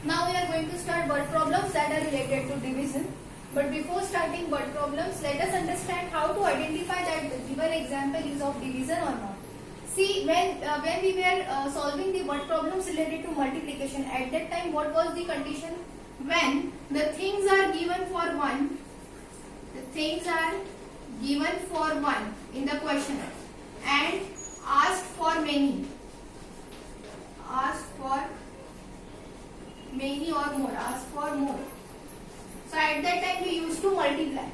Now we are going to start word problems that are related to division. But before starting word problems, let us understand how to identify that the given example is of division or not. See, when we were solving the word problems related to multiplication, at that time what was the condition? When the things are given for one, in the question and asked for many or more, asked for more. So at that time we used to multiply.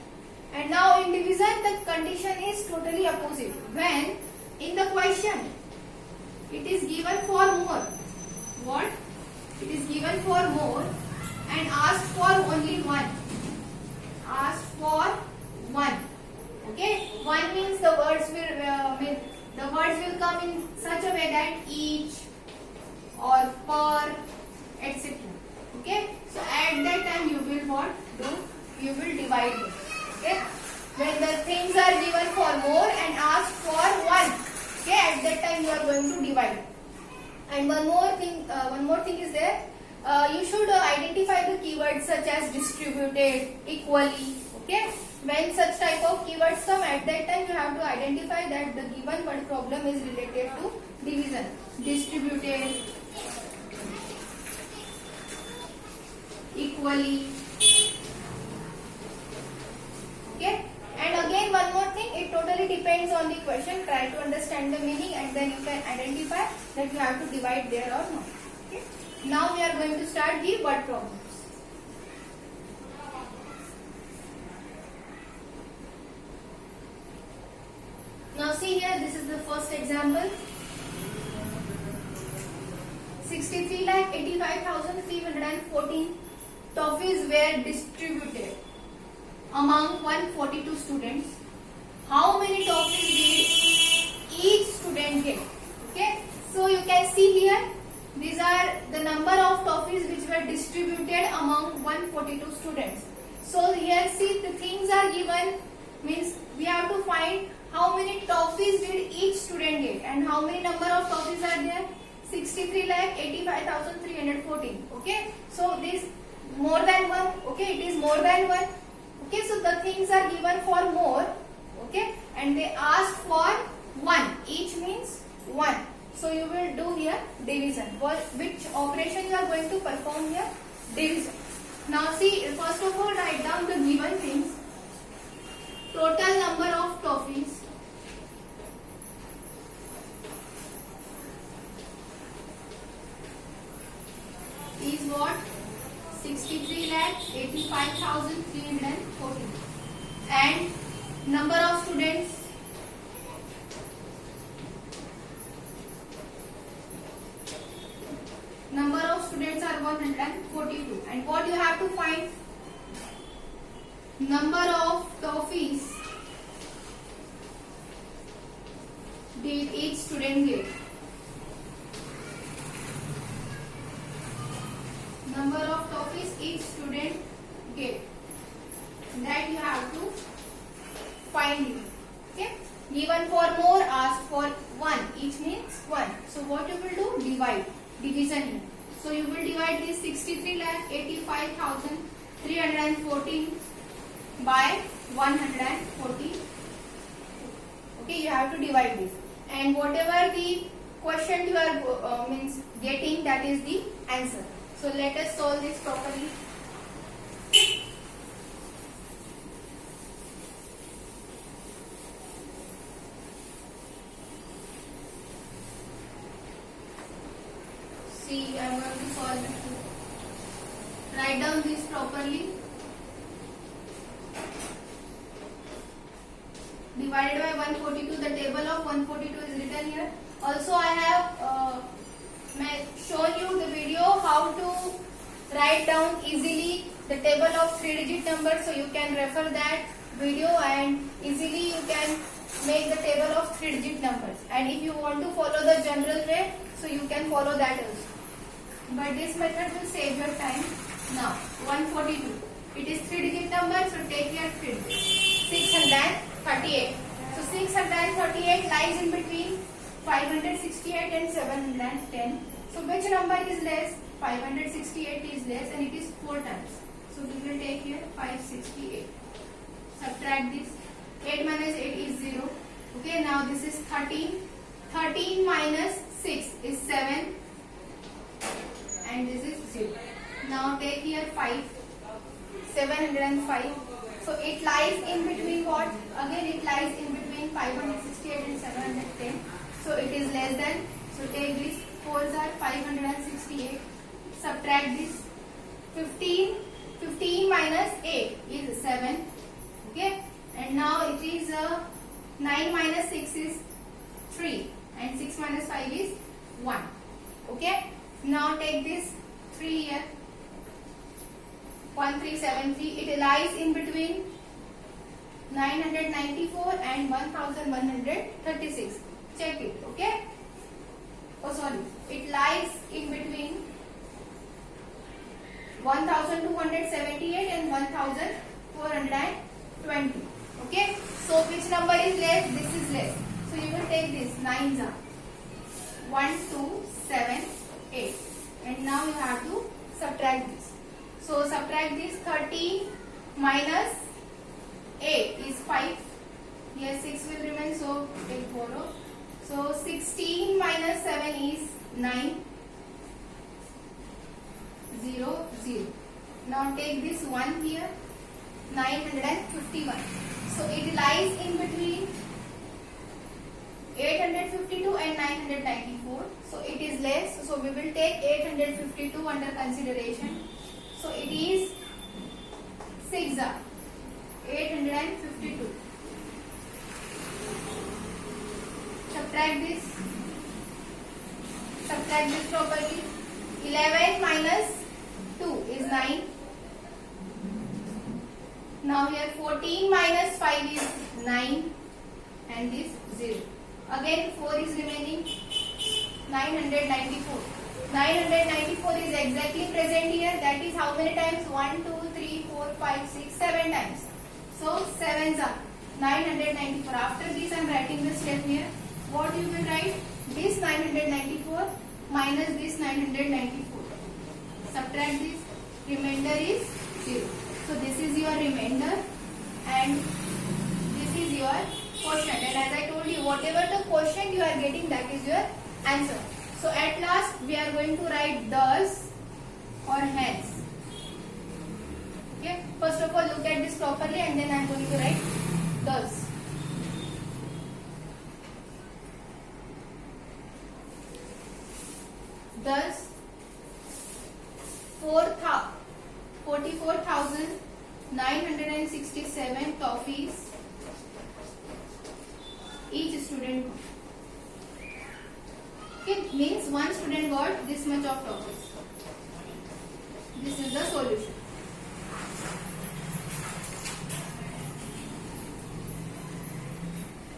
And now in division the condition is totally opposite. When in the question it is given for more, what? It is given for more and asked for only one. Asked for one. Okay? One means the words will come in such a way that each or per, etc. Okay? So at that time you will what do? You will divide it. Okay? When the things are given for more and asked for one. Okay? At that time you are going to divide. And one more thing is there. You should identify the keywords such as distributed, equally. Okay? When such type of keywords come, at that time you have to identify that the given word problem is related to division. Distributed, equally. Okay? And again one more thing, it totally depends on the question. Try to understand the meaning and then you can identify that you have to divide there or not. Okay? Now we are going to start the word problems. Now see here, this is the first example. 63,85,314 toffees were distributed among 142 students. How many toffees did each student get? Okay, so you can see here, these are the number of toffees which were distributed among 142 students. So here see, the things are given, means we have to find how many toffees did each student get and how many number of toffees are there? 63,85,314. Okay, so this more than one. Okay, it is more than one. Okay, so the things are given for more. Okay, and they asked for one. Each means one. So you will do here division. Which operation you are going to perform here? Division. Now see, first of all write down the given things. Total number of toffees is what? 63,85,314. And number of students, are 142. And what you have to find? Number of toffees did each student get? Number of toffees each student get. That you have to find it. Okay? Given for more, asked for one. Each means one. So what you will do? Divide. Division here. So you will divide this 63,85,314 by 140. Okay, you have to divide this. And whatever the question you are getting, that is the answer. So let us solve this properly. See, I am going to solve it. Write down this properly. Divided by 142, the table of 142 is written here. Also I have shown you the video how to write down easily the table of 3-digit numbers, so you can refer that video and easily you can make the table of 3-digit numbers. And if you want to follow the general way, so you can follow that also. But this method will save your time. Now 142, it is 3-digit number, so take your 3 digits. 638. So 638 lies in between 568 and 710. So which number is less? 568 is less and it is 4 times. So we will take here 568. Subtract this. 8 minus 8 is 0. Okay, now this is 13. 13 minus 6 is 7. And this is 0. Now take here 5. 705. So it lies in between what? Again it lies in between 568 and 710. So it is less than. So take this. 4s are 568. Subtract this. 15. 15 minus 8 is 7. Okay. And now it is 9 minus 6 is 3. And 6 minus 5 is 1. Okay. Now take this 3 here. 1373. It lies in between 994 and 1136. Check it. Okay. Oh sorry. It lies in between 1278 and 1420. Okay. So which number is less? This is less. So you will take this 9s are 1, 2, 7, 8. And now you have to subtract this. So subtract this. 13 minus 8 is 5. Here 6 will remain. So take 4. So 16 minus 7 is 9. 0, 0. Now take this 1 here. 951. So it lies in between 852 and 994. So it is less. So we will take 852 under consideration. So it is 6 are 852. Subtract this. Subtract this properly. 11 minus 2 is 9. Now here 14 minus 5 is 9 and this 0. Again 4 is remaining. 994. 994 is exactly present here. That is how many times? 1, 2, 3, 4, 5, 6, 7 times. So 7s are 994. After this I am writing the step here. What you will write? This 994 minus this 994. Subtract this. Remainder is 0. So this is your remainder and this is your quotient. And as I told you, whatever the quotient you are getting, that is your answer. So at last we are going to write thus or hence. Okay. First of all, look at this properly and then I am going to write thus. Thus 44,967 toffees each student got. Okay, means one student got this much of toffees. This is the